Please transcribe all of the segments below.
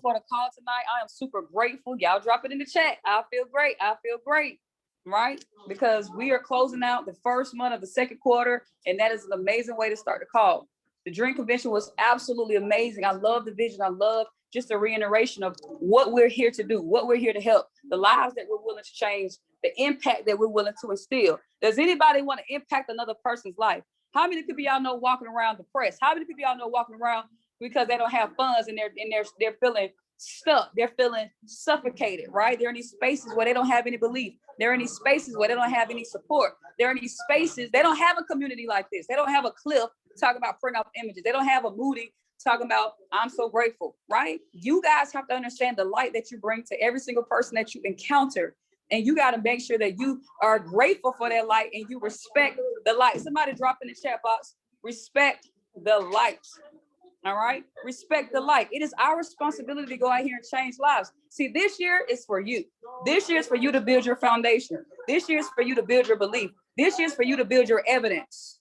for the call tonight. I am super grateful. Y'all drop it in the chat. I feel great. I feel great. Right? Because we are closing out the first month of the second quarter, and that is an amazing way to start the call. The Dream Convention was absolutely amazing. I love the vision. I love just a reiteration of what we're here to do, what we're here to help, the lives that we're willing to change, the impact that we're willing to instill. Does anybody want to impact another person's life? How many people y'all know walking around depressed? How many people y'all know walking around because they don't have funds and they're feeling stuck, they're feeling suffocated, right? They're in these spaces where they don't have any belief. They're in these spaces where they don't have any support. They're in these spaces, they don't have a community like this. They don't have a Cliff talking about print out images. They don't have a Moody talking about, I'm so grateful, right? You guys have to understand the light that you bring to every single person that you encounter. And you got to make sure that you are grateful for that light and you respect the light. Somebody drop in the chat box, respect the light. All right. Respect the light. It is our responsibility to go out here and change lives. See, this year is for you. This year is for you to build your foundation. This year is for you to build your belief. This year is for you to build your evidence.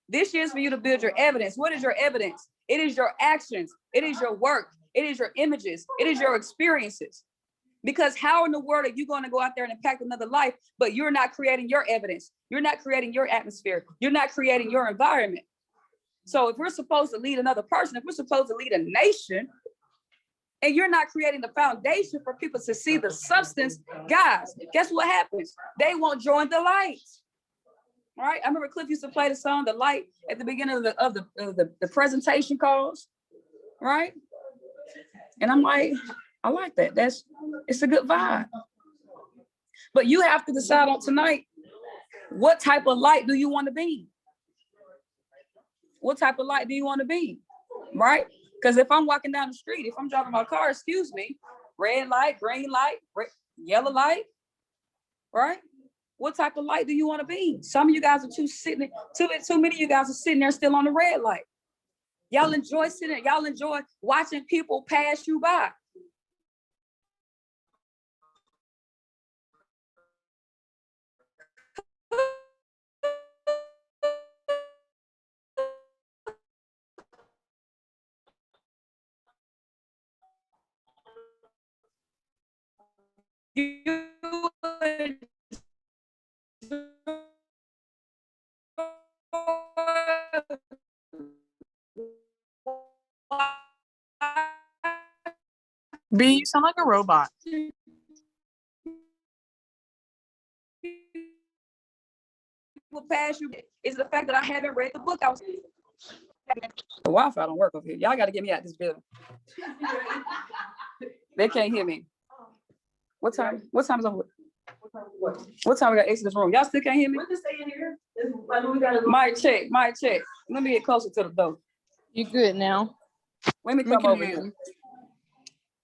This year is for you to build your evidence. What is your evidence? It is your actions. It is your work. It is your images. It is your experiences. Because how in the world are you going to go out there and impact another life, but you're not creating your evidence? You're not creating your atmosphere. You're not creating your environment. So if we're supposed to lead another person, if we're supposed to lead a nation, and you're not creating the foundation for people to see the substance, guys, guess what happens? They won't join the light. All right. I remember Cliff used to play the song "The Light" at the beginning of the presentation calls, right? And I'm like, I like that. It's a good vibe. But you have to decide on tonight, what type of light do you want to be? What type of light do you want to be? Right? Because if I'm walking down the street, if I'm driving my car, excuse me, red light, green light, yellow light, right? What type of light do you want to be? Some of you guys are too many of you guys are sitting there still on the red light. Y'all enjoy sitting, y'all enjoy watching people pass you by. B, you sound like a robot. Will pass you is the fact that I haven't read the book. The Wi-Fi don't work over here. Y'all got to get me out this building. They can't hear me. What time? What time is over? What time we got to exit this room? Y'all still can't hear me? We can stay in here. Mic check. Let me get closer to the door. You good now? Let me come over here.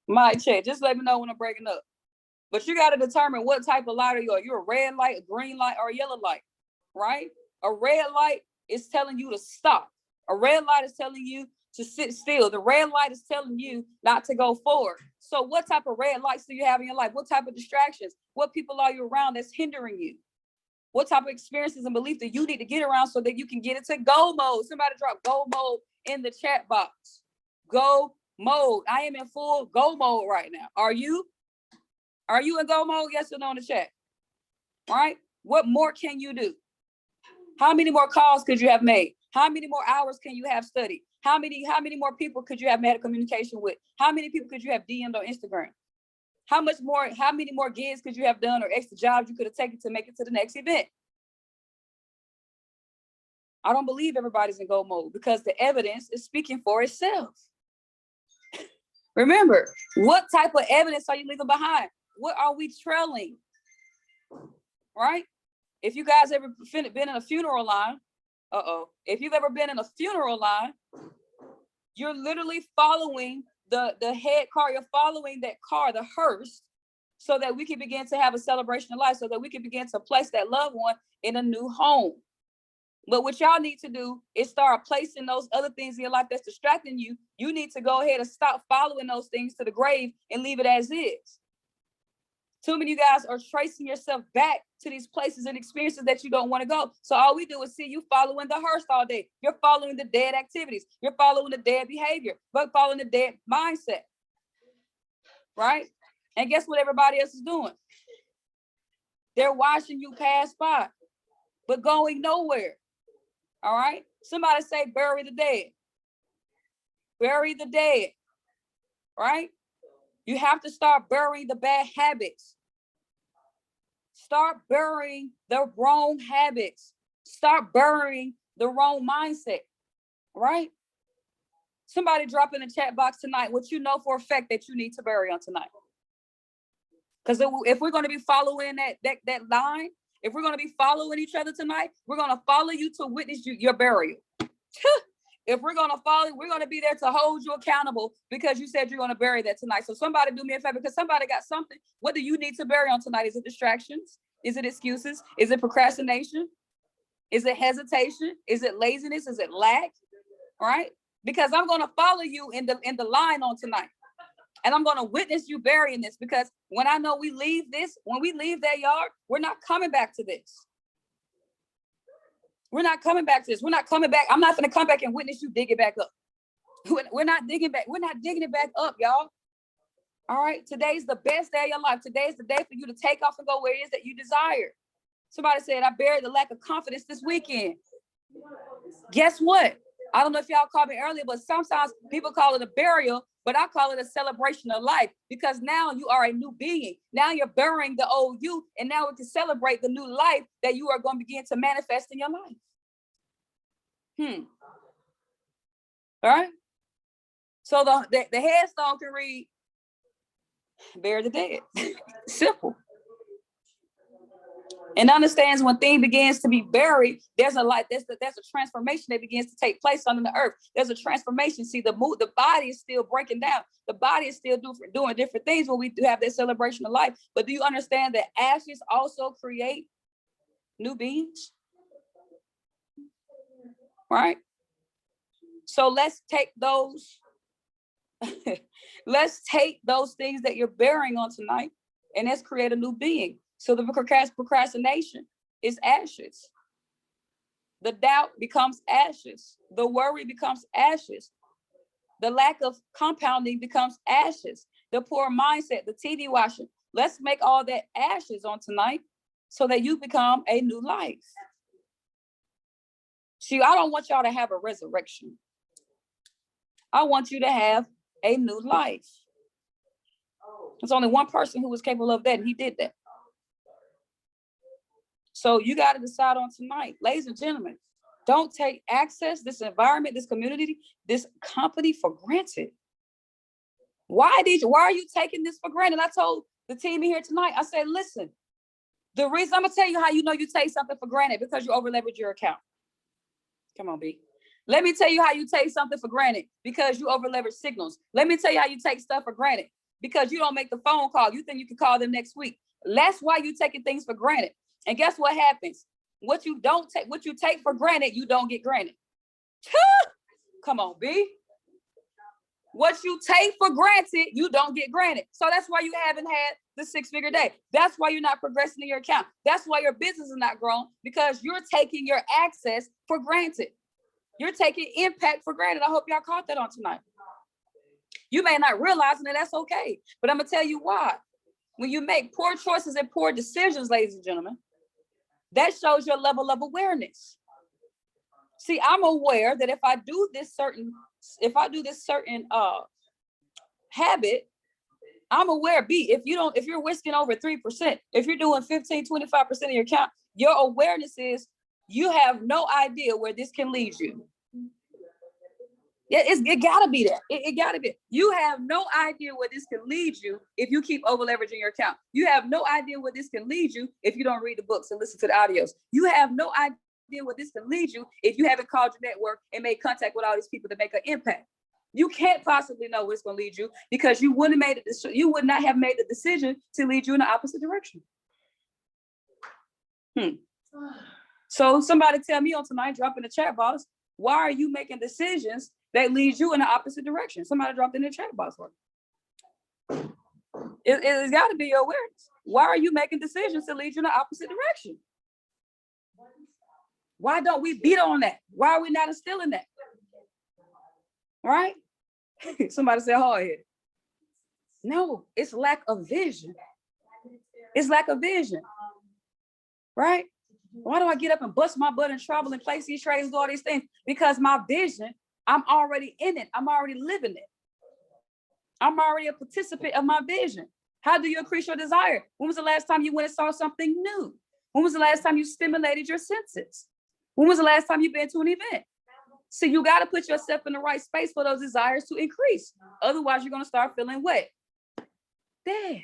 Mic check. Just let me know when I'm breaking up. But you got to determine what type of light are you. Are you a red light, a green light, or a yellow light? Right? A red light is telling you to stop. A red light is telling you to sit still. The red light is telling you not to go forward. So what type of red lights do you have in your life? What type of distractions? What people are you around that's hindering you? What type of experiences and beliefs do you need to get around so that you can get into go mode? Somebody drop go mode in the chat box. Go mode. I am in full go mode right now. Are you? Are you in go mode? Yes or no in the chat? All right. What more can you do? How many more calls could you have made? How many more hours can you have studied? How many more people could you have had a communication with? How many people could you have DM'd on Instagram? How many more gigs could you have done or extra jobs you could have taken to make it to the next event? I don't believe everybody's in go mode because the evidence is speaking for itself. Remember, what type of evidence are you leaving behind? What are we trailing? Right? If you guys ever been in a funeral line, if you've ever been in a funeral line, you're literally following the head car. You're following that car, the hearse, so that we can begin to have a celebration of life, so that we can begin to place that loved one in a new home. But what y'all need to do is start placing those other things in your life that's distracting you. You need to go ahead and stop following those things to the grave and leave it as is. Too many of you guys are tracing yourself back to these places and experiences that you don't want to go. So all we do is see you following the hearse all day. You're following the dead activities. You're following the dead behavior, but following the dead mindset, right? And guess what everybody else is doing? They're watching you pass by, but going nowhere, all right? Somebody say, bury the dead. Bury the dead, right? You have to start burying the bad habits. Start burying the wrong habits. Start burying the wrong mindset, right? Somebody drop in the chat box tonight what you know for a fact that you need to bury on tonight. Because if we're going to be following that line, if we're going to be following each other tonight, we're going to follow you to witness your burial. If we're going to follow, we're going to be there to hold you accountable because you said you're going to bury that tonight. So somebody do me a favor because somebody got something. What do you need to bury on tonight? Is it distractions? Is it excuses? Is it procrastination? Is it hesitation? Is it laziness? Is it lack? All right? Because I'm going to follow you in the line on tonight. And I'm going to witness you burying this because when I know we leave this, when we leave that yard, we're not coming back to this. We're not coming back to this. We're not coming back. I'm not going to come back and witness you dig it back up. We're not digging back. We're not digging it back up, y'all. All right. Today's the best day of your life. Today's the day for you to take off and go where it is that you desire. Somebody said, I buried the lack of confidence this weekend. Guess what? I don't know if y'all called me earlier, but sometimes people call it a burial, but I call it a celebration of life because now you are a new being. Now you're burying the old you, and now we can celebrate the new life that you are going to begin to manifest in your life. All right. So the headstone can read, bury the dead. Simple. And understands when thing begins to be buried, there's a transformation that begins to take place under the earth. There's a transformation. See, the body is still breaking down. The body is still doing different things when we do have that celebration of life. But do you understand that ashes also create new beings? Right? So let's take those, let's take those things that you're burying on tonight and let's create a new being. So the procrastination is ashes. The doubt becomes ashes. The worry becomes ashes. The lack of compounding becomes ashes. The poor mindset, the TV watching. Let's make all that ashes on tonight so that you become a new life. See, I don't want y'all to have a resurrection. I want you to have a new life. There's only one person who was capable of that, and he did that. So you got to decide on tonight, ladies and gentlemen, don't take access, this environment, this community, this company for granted. Why are you taking this for granted? I told the team here tonight, I said, listen, the reason I'm going to tell you how you know you take something for granted because you over leverage your account. Come on, B. Let me tell you how you take something for granted because you over leverage signals. Let me tell you how you take stuff for granted because you don't make the phone call. You think you can call them next week. That's why you taking things for granted. And guess what happens? What you take for granted, you don't get granted. Come on, B. What you take for granted, you don't get granted. So that's why you haven't had the 6-figure day. That's why you're not progressing in your account. That's why your business is not growing because you're taking your access for granted. You're taking impact for granted. I hope y'all caught that on tonight. You may not realize that that's okay, but I'm going to tell you why. When you make poor choices and poor decisions, ladies and gentlemen, that shows your level of awareness. See, I'm aware that if I do this certain habit, I'm aware, B, if you're whisking over 3%, if you're doing 15, 25% of your account, your awareness is you have no idea where this can lead you. Yeah, it gotta be that. It gotta be. You have no idea where this can lead you if you keep over leveraging your account. You have no idea where this can lead you if you don't read the books and listen to the audios. You have no idea where this can lead you if you haven't called your network and made contact with all these people to make an impact. You can't possibly know where it's going to lead you because you would not have made the decision to lead you in the opposite direction. So somebody tell me on tonight, drop in the chat box, why are you making decisions that lead you in the opposite direction? Somebody dropped in the chat box. It's got to be your awareness. Why are you making decisions to lead you in the opposite direction? Why don't we beat on that? Why are we not instilling that? Right? Somebody said hard headed. No, it's lack of vision. It's lack of vision. Right? Why do I get up and bust my butt and travel and place these trades, do all these things? Because my vision, I'm already in it. I'm already living it. I'm already a participant of my vision. How do you increase your desire? When was the last time you went and saw something new? When was the last time you stimulated your senses? When was the last time you've been to an event? So you got to put yourself in the right space for those desires to increase. Otherwise, you're going to start feeling what? Dead.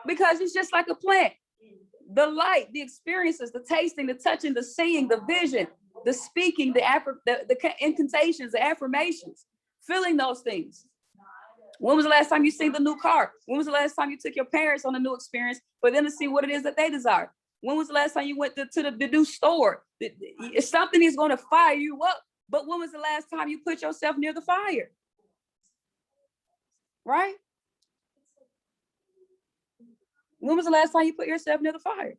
Because it's just like a plant. The light, the experiences, the tasting, the touching, the seeing, the vision, the speaking, the incantations, the affirmations, feeling those things. When was the last time you seen the new car? When was the last time you took your parents on a new experience for them to see what it is that they desire? When was the last time you went to the new store? Something is going to fire you up, but when was the last time you put yourself near the fire? Right? When was the last time you put yourself near the fire?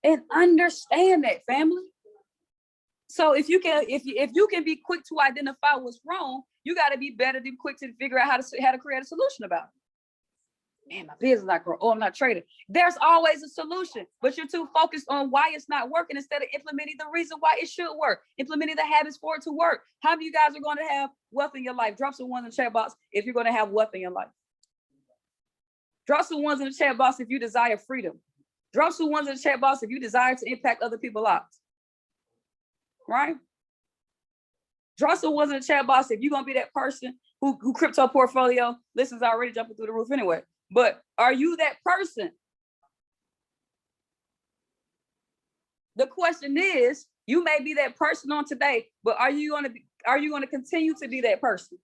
And understand that, family. So if you can be quick to identify what's wrong, you got to be better than quick to figure out how to create a solution about it. Man, my business not growing. Oh, I'm not trading. There's always a solution, but you're too focused on why it's not working instead of implementing the reason why it should work, implementing the habits for it to work. How many of you guys are going to have wealth in your life? Drop some ones in the chat box if you're going to have wealth in your life. Drop some ones in the chat box if you desire freedom. Drop some ones in the chat box if you desire to impact other people's lives. Right? Drop some ones in the chat box if you're going to be that person who crypto portfolio, listeners already jumping through the roof anyway. But are you that person? The question is, you may be that person on today, but are you going to continue to be that person?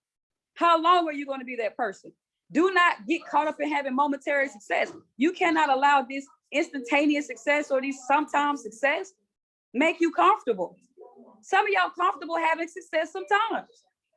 How long are you going to be that person? Do not get caught up in having momentary success. You cannot allow this instantaneous success or these sometimes success make you comfortable. Some of y'all comfortable having success sometimes.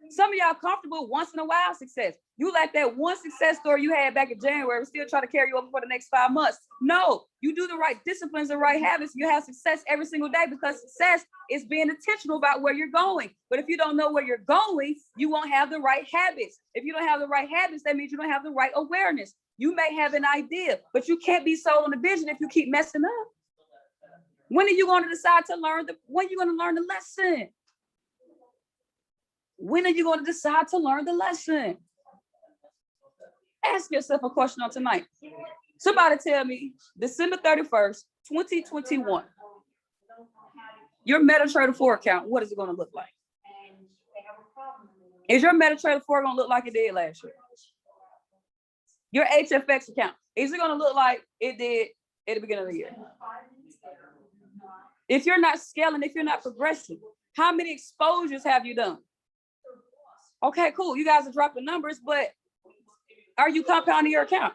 Some of y'all comfortable once in a while success. You like that one success story you had back in January, still try to carry you over for the next 5 months. No, you do the right disciplines, the right habits. You have success every single day because success is being intentional about where you're going. But if you don't know where you're going, you won't have the right habits. If you don't have the right habits, that means you don't have the right awareness. You may have an idea, but you can't be sold on the vision if you keep messing up. When are you going to decide to learn when are you going to learn the lesson? When are you going to decide to learn the lesson? Ask yourself a question on tonight. Somebody tell me, December 31st, 2021, your MetaTrader 4 account, what is it going to look like? Is your MetaTrader 4 going to look like it did last year? Your HFX account, is it going to look like it did at the beginning of the year? If you're not scaling, if you're not progressing, how many exposures have you done? Okay, cool. You guys are dropping numbers, but are you compounding your account?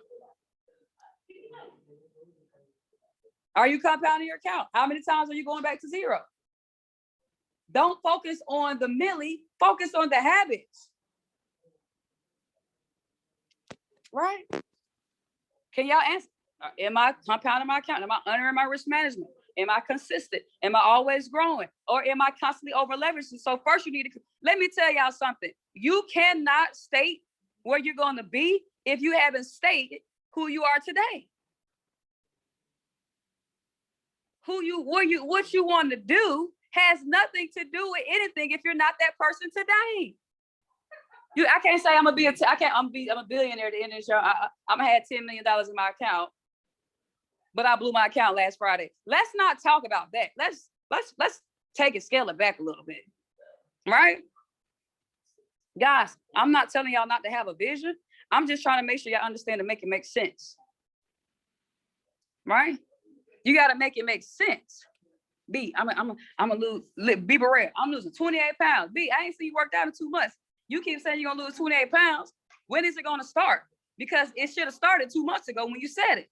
Are you compounding your account? How many times are you going back to zero? Don't focus on the milli, focus on the habits. Right? Can y'all answer? Am I compounding my account? Am I honoring my risk management? Am I consistent? Am I always growing? Or am I constantly over leveraging? So first you need to, let me tell y'all something. You cannot state where you're going to be if you haven't stated who you are today. What you want to do has nothing to do with anything if you're not that person today. I can't say I'm a billionaire at the end of the show. I'm gonna have $10 million in my account, but I blew my account last Friday. Let's not talk about that. Let's take it, scale it back a little bit, right? Guys, I'm not telling y'all not to have a vision. I'm just trying to make sure y'all understand to make it make sense, right? You got to make it make sense. B, I'm gonna lose. Be Barrett, I'm losing 28 pounds. B, I ain't seen you worked out in 2 months. You keep saying you're gonna lose 28 pounds. When is it gonna start? Because it should have started 2 months ago when you said it.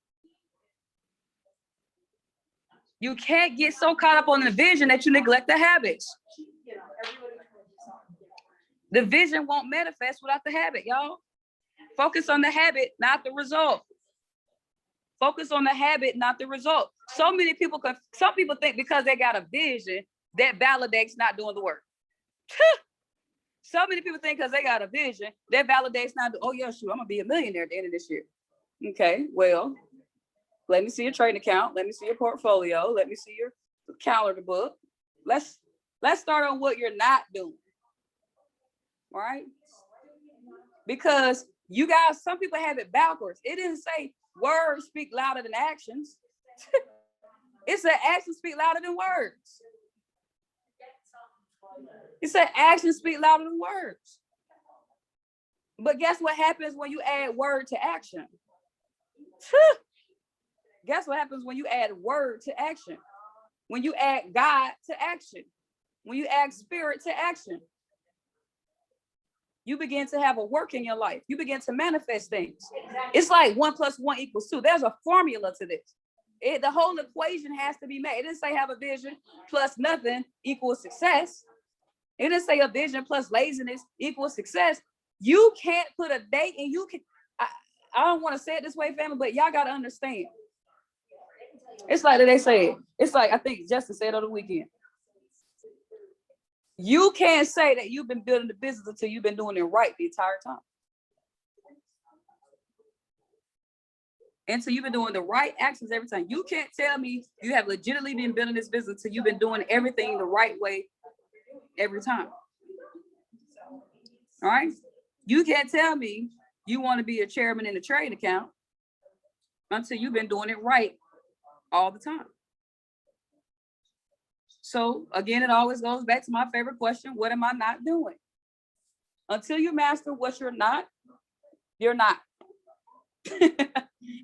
You can't get so caught up on the vision that you neglect the habits. The vision won't manifest without the habit, y'all. Focus on the habit, not the result. Focus on the habit, not the result. Some people think because they got a vision, that validates not doing the work. So many people think because they got a vision, that validates not, oh yeah, shoot, I'm gonna be a millionaire at the end of this year. Okay, well, let me see your trading account. Let me see your portfolio. Let me see your calendar book. Let's start on what you're not doing. Right? Because you guys, some people have it backwards. It didn't say words speak louder than actions. It said actions speak louder than words. It said actions speak louder than words. But guess what happens when you add word to action? Guess what happens when you add word to action? When you add God to action? When you add spirit to action? You begin to have a work in your life. You begin to manifest things. It's like 1 + 1 = 2. There's a formula to this. The whole equation has to be made. It didn't say have a vision plus nothing equals success. It didn't say a vision plus laziness equals success. You can't put a date, and you can, I don't want to say it this way, family, but y'all got to understand. It's like they say, it's like, I think Justin said on the weekend. You can't say that you've been building the business until you've been doing it right the entire time. Until you've been doing the right actions every time. You can't tell me you have legitimately been building this business until you've been doing everything the right way every time. All right? You can't tell me you want to be a chairman in a trading account until you've been doing it right all the time. So again, it always goes back to my favorite question: what am I not doing? Until you master what you're not, you're not.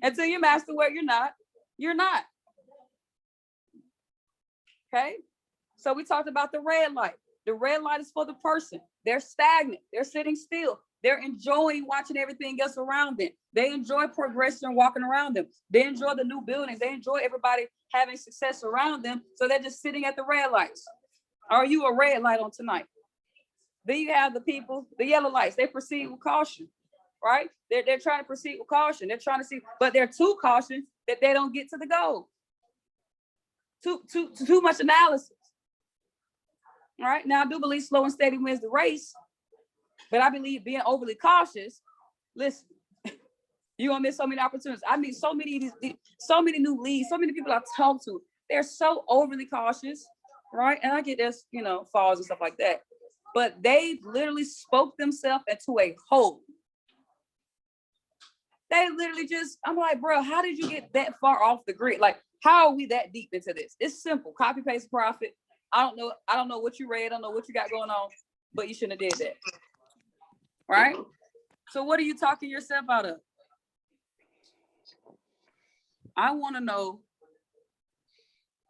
Until you master what you're not, you're not. Okay? So we talked about the red light. The red light is for the person. They're stagnant. They're sitting still. They're enjoying watching everything else around them. They enjoy progression walking around them. They enjoy the new buildings. They enjoy everybody having success around them. So they're just sitting at the red lights. Are you a red light on tonight? Then you have the people, the yellow lights. They proceed with caution, right? They're trying to proceed with caution. They're trying to see, but they're too cautious that they don't get to the goal. Too much analysis. All right. Now I do believe slow and steady wins the race. But I believe being overly cautious, listen, you're gonna miss so many opportunities. I meet so many new leads, so many people I talk to. They're so overly cautious, right? And I get this, falls and stuff like that. But they literally spoke themselves into a hole. They literally I'm like, bro, how did you get that far off the grid? Like, how are we that deep into this? It's simple. Copy, paste, profit. I don't know what you read. I don't know what you got going on, but you shouldn't have did that. Right? So what are you talking yourself out of? I want to know,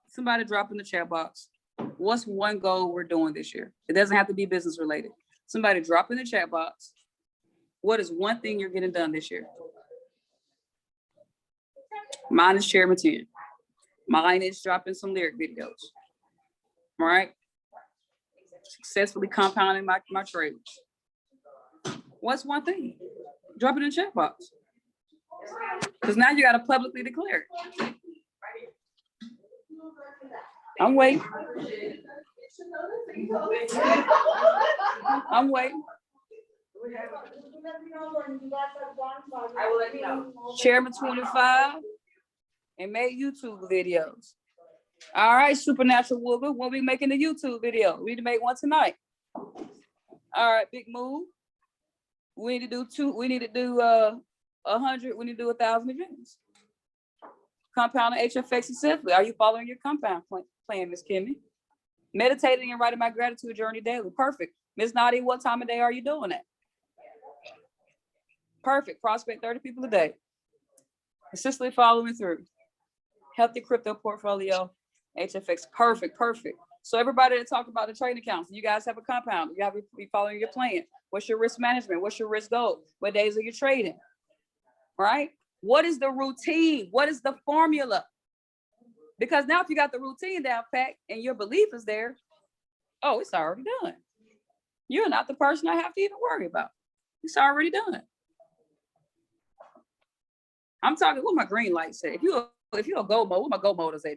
somebody drop in the chat box, what's one goal we're doing this year? It doesn't have to be business related. Somebody drop in the chat box, what is one thing you're getting done this year? Mine is Chairman 10. Mine is dropping some lyric videos. All right? Successfully compounding my trades. What's one thing? Drop it in the chat box. Because now you got to publicly declare it. I'm waiting. I'm waiting. I will let you know. Chairman 25 and make YouTube videos. All right, Supernatural Woman, when we making the YouTube video? We need to make one tonight. All right, big move. We need to do 100. We need to do 1,000 events. Compound HFX simply. Are you following your compound plan, Miss Kimmy? Meditating and writing my gratitude journey daily. Perfect. Miss Nadia, what time of day are you doing that? Perfect. Prospect 30 people a day. Consistently following through. Healthy crypto portfolio. HFX. Perfect. So everybody that talk about the trading accounts, you guys have a compound. You have to be following your plan. What's your risk management? What's your risk goal? What days are you trading? Right? What is the routine? What is the formula? Because now if you got the routine down pat and your belief is there, oh, it's already done. You're not the person I have to even worry about. It's already done. I'm talking what my green light say. If you're a go mode, what my go mode say?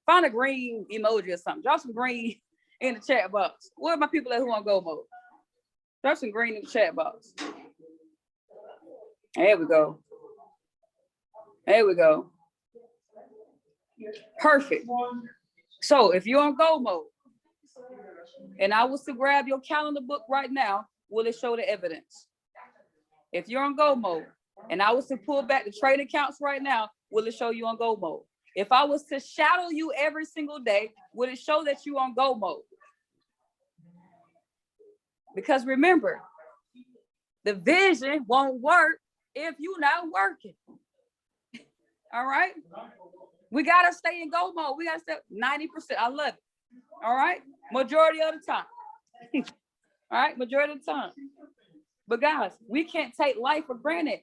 Find a green emoji or something. Drop some green in the chat box. What are my people that who on go mode? Drop some green in the chat box. There we go. There we go. Perfect. So if you're on go mode, and I was to grab your calendar book right now, will it show the evidence? If you're on go mode, and I was to pull back the trade accounts right now, will it show you on go mode? If I was to shadow you every single day, would it show that you on go mode? Because remember, the vision won't work if you're not working. All right? We got to stay in go mode. We got to stay 90%. I love it. All right? Majority of the time. All right? Majority of the time. But guys, we can't take life for granted.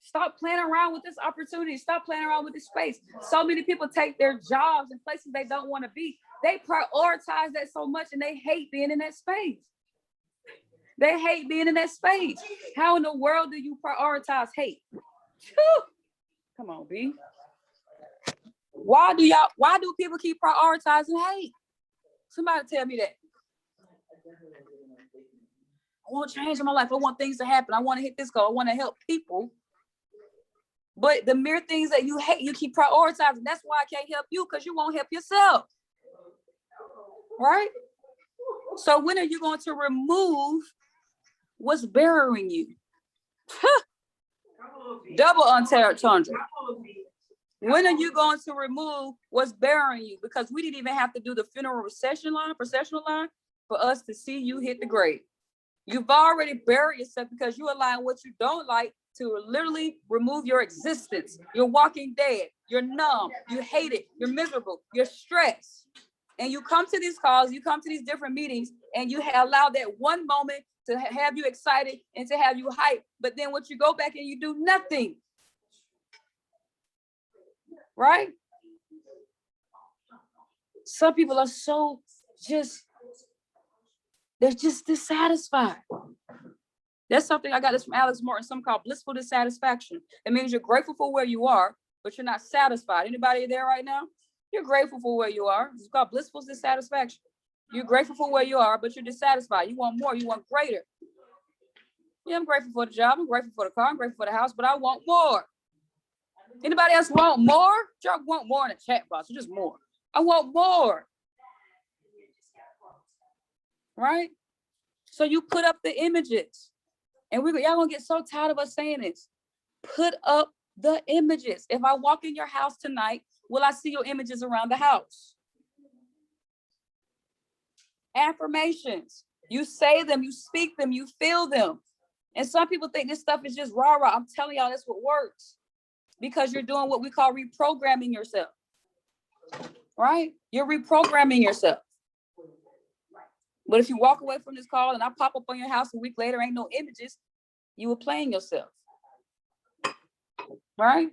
Stop playing around with this opportunity. Stop playing around with this space. So many people take their jobs in places they don't want to be. They prioritize that so much and they hate being in that space. They hate being in that space. How in the world do you prioritize hate? Come on, B. Why do people keep prioritizing hate? Somebody tell me that. I want change in my life. I want things to happen. I want to hit this goal. I want to help people. But the mere things that you hate, you keep prioritizing. That's why I can't help you, because you won't help yourself. Right? So when are you going to remove what's burying you? Double entendre. When are you going to remove what's burying you? Because we didn't even have to do the funeral processional line for us to see you hit the grave. You've already buried yourself because you align what you don't like to literally remove your existence. You're walking dead. You're numb. You hate it. You're miserable. You're stressed. And you come to these calls, you come to these different meetings, and you allow that one moment to have you excited and to have you hyped. But then once you go back and you do nothing, right? Some people are they're just dissatisfied. That's something I got this from Alex Morton, something called blissful dissatisfaction. It means you're grateful for where you are, but you're not satisfied. Anybody there right now? You're grateful for where you are. It's called blissful dissatisfaction. You're grateful for where you are, but you're dissatisfied. You want more. You want greater. Yeah, I'm grateful for the job. I'm grateful for the car. I'm grateful for the house, but I want more. Anybody else want more? Y'all want more in the chat box. Just more. I want more. Right? So you put up the images. And y'all gonna get so tired of us saying this. Put up the images. If I walk in your house tonight, will I see your images around the house? Affirmations. You say them, you speak them, you feel them. And some people think this stuff is just rah-rah. I'm telling y'all, that's what works. Because you're doing what we call reprogramming yourself. Right? You're reprogramming yourself. But if you walk away from this call and I pop up on your house a week later, ain't no images, you were playing yourself. Right?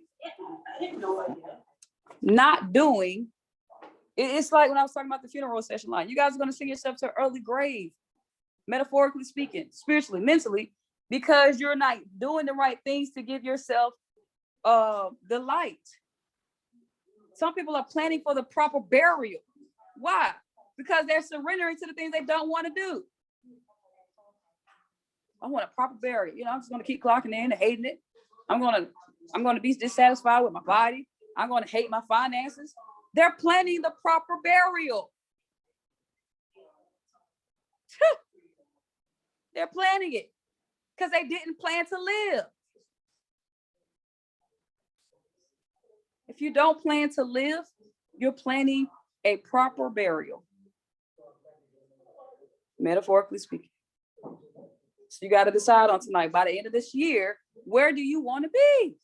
Not doing. It's like when I was talking about the funeral session line. You guys are going to sing yourself to an early grave, metaphorically speaking, spiritually, mentally, because you're not doing the right things to give yourself the light. Some people are planning for the proper burial. Why? Because they're surrendering to the things they don't want to do. I want a proper burial. I'm just going to keep clocking in and hating it. I'm going to be dissatisfied with my body. I'm going to hate my finances. They're planning the proper burial. They're planning it because they didn't plan to live. If you don't plan to live, you're planning a proper burial. Metaphorically speaking. So you got to decide on tonight, by the end of this year, where do you want to be?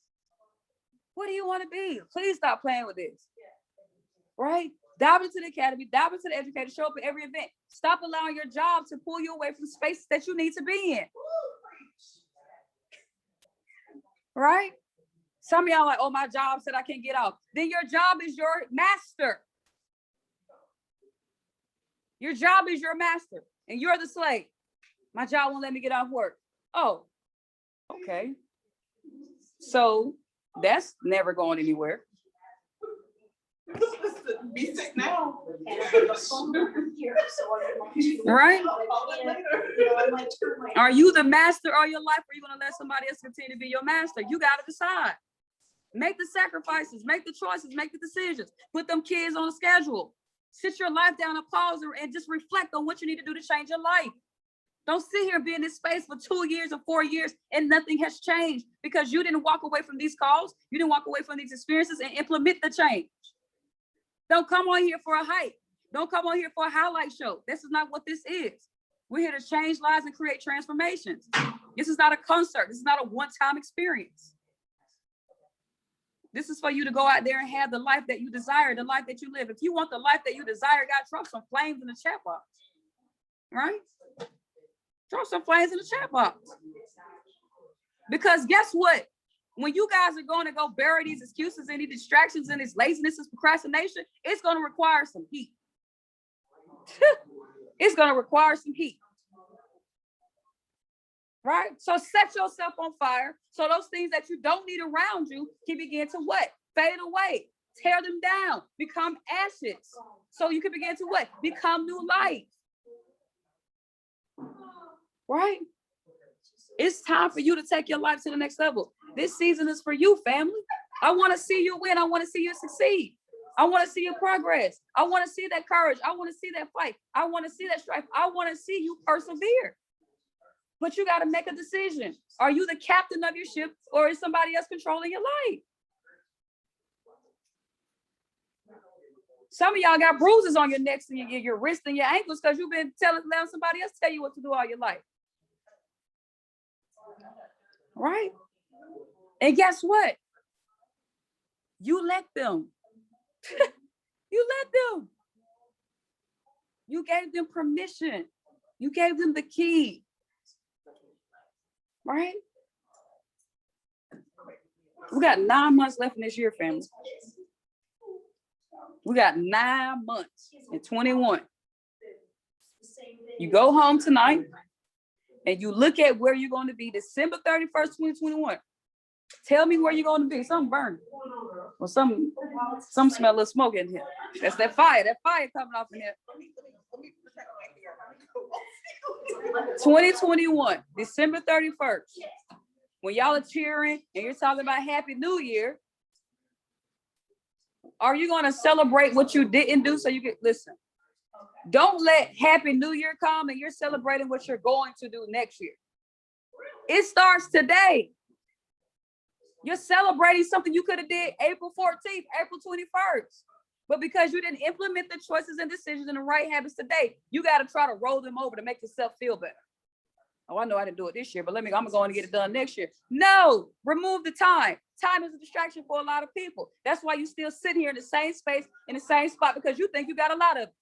What do you want to be? Please stop playing with this. Right? Dive into the academy, dive into the educator, show up at every event. Stop allowing your job to pull you away from spaces that you need to be in. Right? Some of y'all are like, oh, my job said I can't get off. Then your job is your master. Your job is your master, and you're the slave. My job won't let me get off work. Oh, okay. So that's never going anywhere. Be sick now. Right? Are you the master of your life, or are you going to let somebody else continue to be your master? You got to decide. Make the sacrifices, make the choices, make the decisions. Put them kids on a schedule. Sit your life down and pause and just reflect on what you need to do to change your life. Don't sit here and be in this space for 2 years or 4 years and nothing has changed because you didn't walk away from these calls. You didn't walk away from these experiences and implement the change. Don't come on here for a hype. Don't come on here for a highlight show. This is not what this is. We're here to change lives and create transformations. This is not a concert. This is not a one-time experience. This is for you to go out there and have the life that you desire, the life that you live. If you want the life that you desire, God, drop some flames in the chat box, right? Drop some flames in the chat box. Because guess what? When you guys are going to go bury these excuses and these distractions and this laziness and procrastination, it's going to require some heat. It's going to require some heat. Right? So set yourself on fire so those things that you don't need around you can begin to what? Fade away. Tear them down. Become ashes. So you can begin to what? Become new life. Right? It's time for you to take your life to the next level. This season is for you, family. I want to see you win. I want to see you succeed. I want to see your progress. I want to see that courage. I want to see that fight. I want to see that strife. I want to see you persevere. But you got to make a decision. Are you the captain of your ship, or is somebody else controlling your life? Some of y'all got bruises on your necks and your wrists and your ankles because you've been letting somebody else tell you what to do all your life. Right? And guess what? You let them. You let them. You gave them permission. You gave them the key. Right? We got 9 months left in this year, family. We got 9 months in 21. You go home tonight and you look at where you're going to be December 31st, 2021. Tell me where you're going to be. Something burning. Or some smell of smoke in here. That's that fire coming off in here. 2021, December 31st. When y'all are cheering and you're talking about Happy New Year, are you going to celebrate what you didn't do so you can listen? Don't let Happy New Year come and you're celebrating what you're going to do next year. It starts today. You're celebrating something you could have did April 14th, April 21st. But because you didn't implement the choices and decisions and the right habits today, you got to try to roll them over to make yourself feel better. Oh, I know I didn't do it this year, but I'm going to go and get it done next year. No, remove the time. Time is a distraction for a lot of people. That's why you still sit here in the same space, in the same spot, because you think you got a lot of it.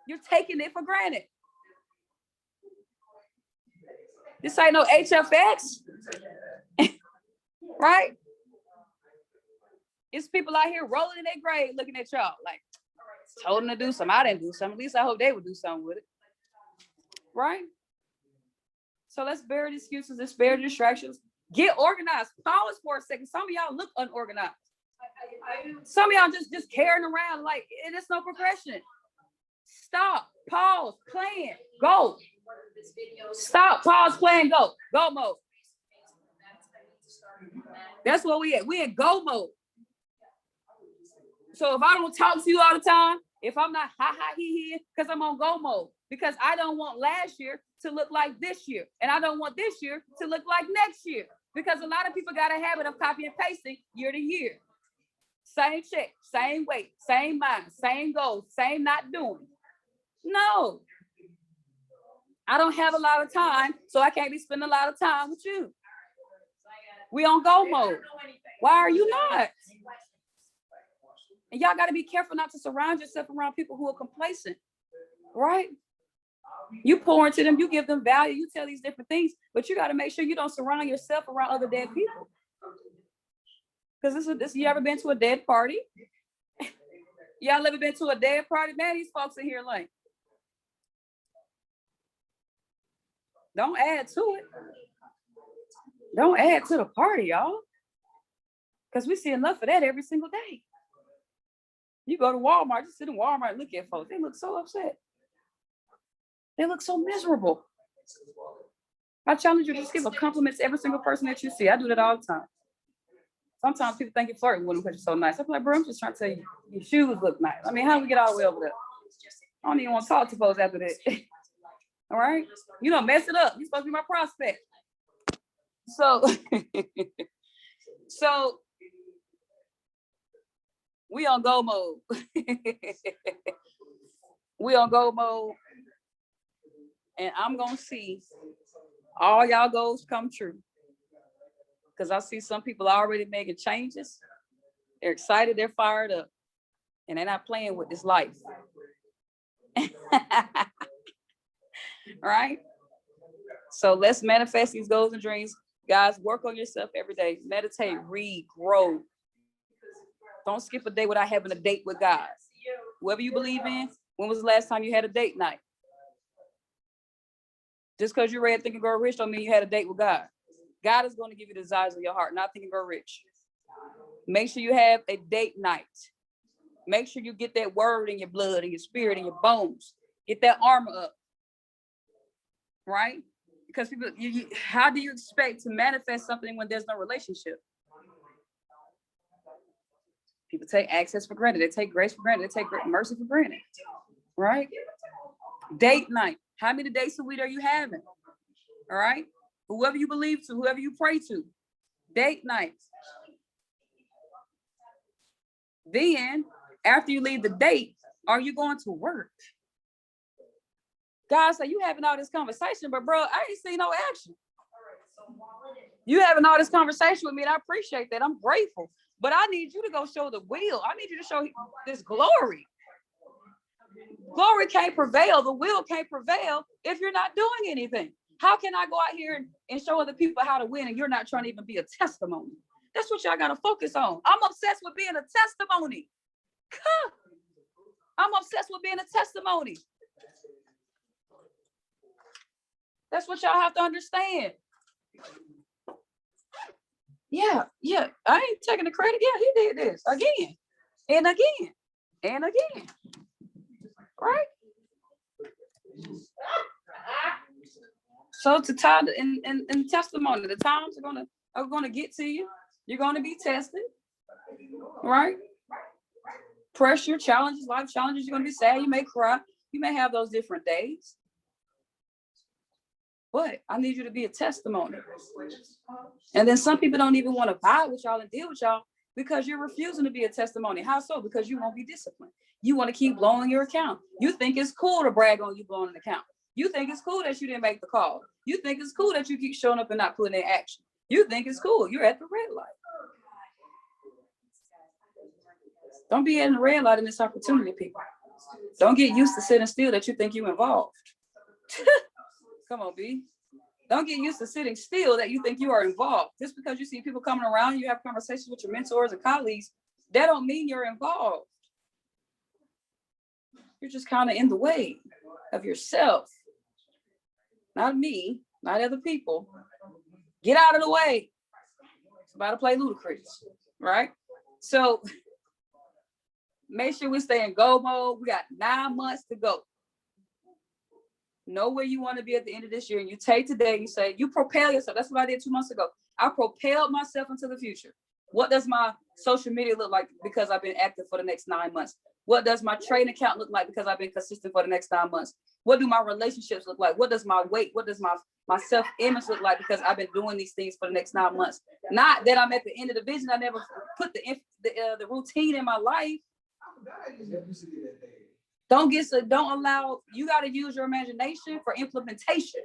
You're taking it for granted. This ain't no HFX. Right? It's people out here rolling in their grave looking at y'all like, told them to do something. I didn't do something. At least I hope they would do something with it. Right? So let's bury the excuses. Let's bury the distractions. Get organized. Pause for a second. Some of y'all look unorganized. Some of y'all just carrying around like there's no progression. Stop. Pause. Plan. Go. Stop. Pause. Plan. Go. Go mode. That's what we at. We in go mode. So if I don't talk to you all the time, if I'm not ha ha he he, because I'm on go mode, because I don't want last year to look like this year, and I don't want this year to look like next year, because a lot of people got a habit of copy and pasting year to year. Same check, same weight, same mind, same goals, same not doing. No, I don't have a lot of time, so I can't be spending a lot of time with you. We on go mode. Why are you not? And y'all got to be careful not to surround yourself around people who are complacent, right? You pour into them, you give them value, you tell these different things, but you got to make sure you don't surround yourself around other dead people. Because you ever been to a dead party? Y'all ever been to a dead party? Man, these folks in here like, Don't add to it. Don't add to the party, y'all. Because we see enough of that every single day. You go to Walmart, just sit in Walmart and look at folks. They look so upset. They look so miserable. I challenge you to just give a compliment to every single person that you see. I do that all the time. Sometimes people think you're flirting with them because you're so nice. I'm like, bro, I'm just trying to tell you, your shoes look nice. I mean, how do we get all the way over there? I don't even want to talk to folks after that. All right? You don't mess it up. You're supposed to be my prospect. So, so we on go mode. We on go mode. And I'm going to see all y'all goals come true. Because I see some people already making changes. They're excited, they're fired up, and they're not playing with this life. Right? So let's manifest these goals and dreams. Guys, work on yourself every day. Meditate, read, grow. Don't skip a day without having a date with God. Whoever you believe in, when was the last time you had a date night? Just because you read Think and Grow Rich don't mean you had a date with God. God is going to give you the desires of your heart, not Think and Grow Rich. Make sure you have a date night. Make sure you get that word in your blood, in your spirit, in your bones. Get that armor up. Right? Because people, how do you expect to manifest something when there's no relationship? People take access for granted. They take grace for granted. They take mercy for granted. Right? Date night. How many dates a week are you having? All right? Whoever you believe to, whoever you pray to. Date nights. Then, after you leave the date, are you going to work? God said, you having all this conversation, but bro, I ain't seen no action. You having all this conversation with me, and I appreciate that. I'm grateful. But I need you to go show the will. I need you to show this glory. Glory can't prevail. The will can't prevail if you're not doing anything. How can I go out here and show other people how to win and you're not trying to even be a testimony? That's what y'all got to focus on. I'm obsessed with being a testimony. I'm obsessed with being a testimony. That's what y'all have to understand. Yeah. I ain't taking the credit. Yeah, he did this again and again and again. Right? So to tie in testimony, the times are gonna get to you. You're gonna be tested, right? Pressure, challenges, life challenges. You're gonna be sad. You may cry. You may have those different days. But I need you to be a testimony. And then some people don't even want to vibe with y'all and deal with y'all because you're refusing to be a testimony. How so? Because you won't be disciplined. You want to keep blowing your account. You think it's cool to brag on you blowing an account. You think it's cool that you didn't make the call. You think it's cool that you keep showing up and not putting in action. You think it's cool. You're at the red light. Don't be in the red light in this opportunity, people. Don't get used to sitting still that you think you're involved. Come on, B. Don't get used to sitting still that you think you are involved. Just because you see people coming around, you have conversations with your mentors and colleagues, that don't mean you're involved. You're just kind of in the way of yourself. Not me, not other people. Get out of the way. It's about to play Ludacris, right? So make sure we stay in go mode. We got 9 months to go. Know where you want to be at the end of this year. And you take today, you say, you propel yourself. That's what I did 2 months ago. I propelled myself into the future. What does my social media look like because I've been active for the next 9 months? What does my trading account look like because I've been consistent for the next 9 months? What do my relationships look like? What does my weight, what does my self-image look like because I've been doing these things for the next 9 months? Not that I'm at the end of the vision. I never put the routine in my life. Don't allow, you got to use your imagination for implementation.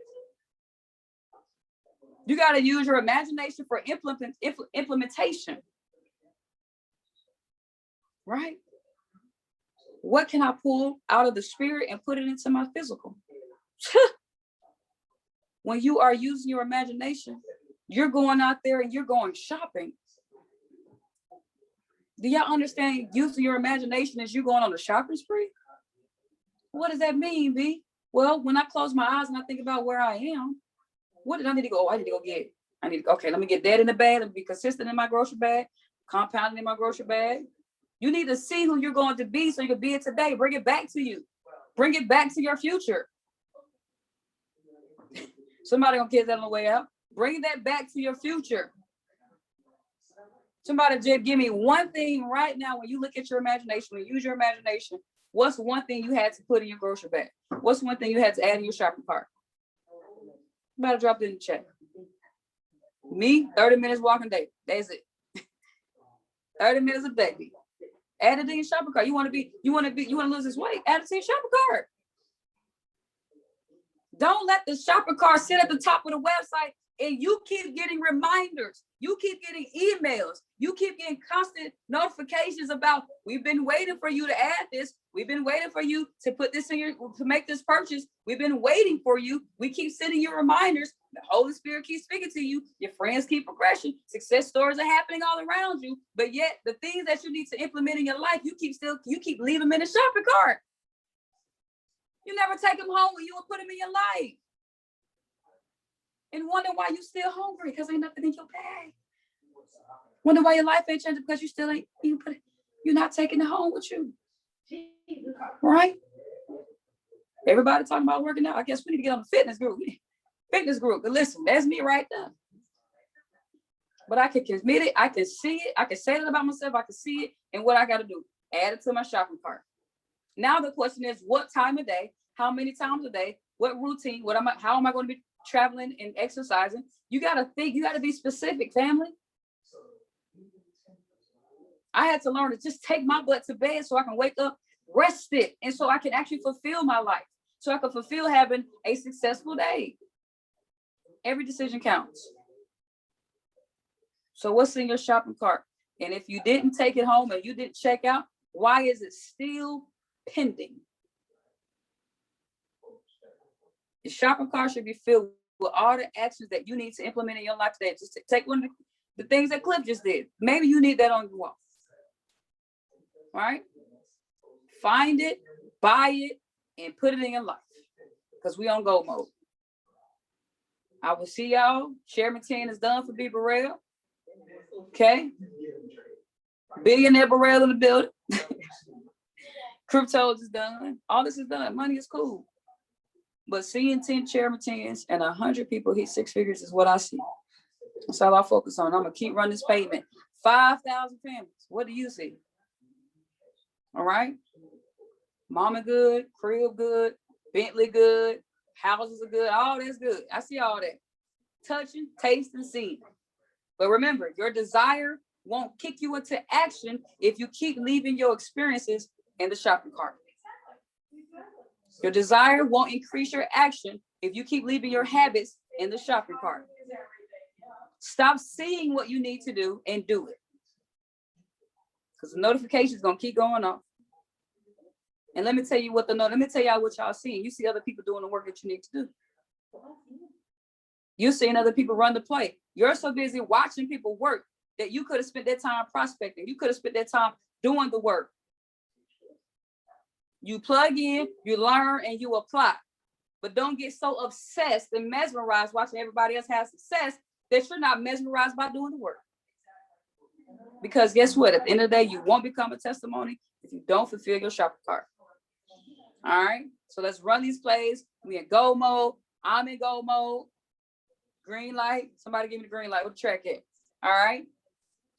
You got to use your imagination for implementation. Right? What can I pull out of the spirit and put it into my physical? When you are using your imagination, you're going out there and you're going shopping. Do y'all understand using your imagination as you going on a shopping spree? What does that mean, B? Well, when I close my eyes and I think about where I am, What did I need to go? Oh, I need to go get. Okay, let me get that in the bag. Let me be consistent in my grocery bag, compounding in my grocery bag. You need to see who you're going to be so you can be it today. Bring it back to you. Bring it back to your future. Somebody gonna get that on the way out. Bring that back to your future. Somebody just give me one thing right now when you look at your imagination, when you use your imagination, what's one thing you had to put in your grocery bag? What's one thing you had to add in your shopping cart? You better drop it in the chat. Me, 30 minutes walking day. That's it. 30 minutes a day. Add it in your shopping cart. You want to lose this weight? Add it to your shopping cart. Don't let the shopping cart sit at the top of the website and you keep getting reminders. You keep getting emails. You keep getting constant notifications about, we've been waiting for you to add this. We've been waiting for you to put this in to make this purchase. We've been waiting for you. We keep sending you reminders. The Holy Spirit keeps speaking to you. Your friends keep progressing. Success stories are happening all around you. But yet the things that you need to implement in your life, you keep leaving them in the shopping cart. You never take them home when you would put them in your life. And wonder why you still hungry because ain't nothing in your bag. Wonder why your life ain't changing because you still ain't even you're not taking it home with you. Right? Everybody talking about working out. I guess we need to get on the fitness group. But listen, that's me right there. But I can commit it. I can see it. I can say it about myself. I can see it. And what I got to do, add it to my shopping cart. Now the question is, what time of day? How many times a day? What routine? How am I going to be traveling and exercising? You got to think. You got to be specific, family. I had to learn to just take my butt to bed so I can wake up rested, and so I can actually fulfill my life. So I can fulfill having a successful day. Every decision counts. So what's in your shopping cart? And if you didn't take it home and you didn't check out, why is it still pending? The shopping cart should be filled with all the actions that you need to implement in your life today. Just take one of the things that Cliff just did. Maybe you need that on your wall. Right? Find it, buy it, and put it in your life. Because we on go mode. I will see y'all. Chairman 10 is done for B. Burrell. Okay. Billionaire Burrell in the building. Cryptos is done. All this is done. Money is cool. But seeing 10 chairman 10s and 100 people hit six figures is what I see. That's all I focus on. I'm going to keep running this payment. 5,000 families. What do you see? All right. Mama good, crib good, Bentley good, houses are good. All that's good. I see all that. Touching, tasting, seeing. But remember, your desire won't kick you into action if you keep leaving your experiences in the shopping cart. Your desire won't increase your action if you keep leaving your habits in the shopping cart. Stop seeing what you need to do and do it. Because the notification is going to keep going off. And let me tell you what y'all seeing. You see other people doing the work that you need to do. You're seeing other people run the play. You're so busy watching people work that you could have spent that time prospecting. You could have spent that time doing the work. You plug in, you learn, and you apply. But don't get so obsessed and mesmerized watching everybody else have success that you're not mesmerized by doing the work. Because guess what? At the end of the day, you won't become a testimony if you don't fulfill your shopping cart. All right. So let's run these plays. We in go mode. I'm in go mode. Green light. Somebody give me the green light. What the track at? All right.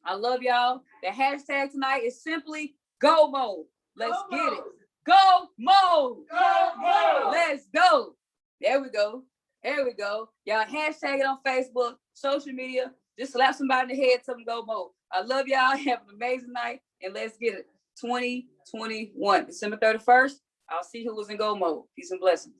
I love y'all. The hashtag tonight is simply go mode. Let's get it. Go mode. Go mode. Let's go. There we go. There we go. Y'all hashtag it on Facebook, social media. Just slap somebody in the head, tell them go mode. I love y'all. Have an amazing night. And let's get it. 2021, December 31st. I'll see who was in go mode. Peace and blessings.